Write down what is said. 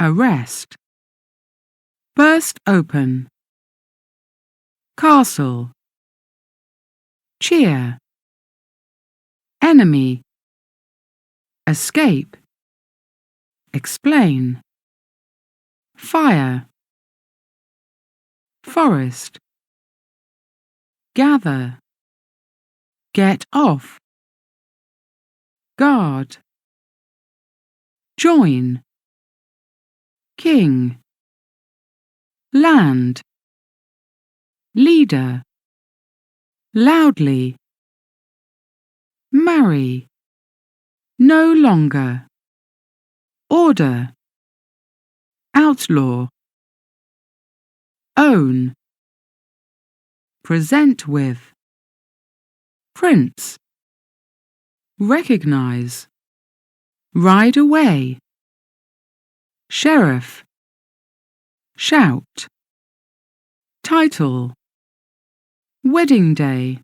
arrest, burst open, castle, cheer, enemy, escape, explain, fire, forest, gather, get off, guard, join, king, land, leader, loudly, marry, no longer, order, outlaw, own, present with, prince, recognize, ride away, sheriff, shout, title, wedding day,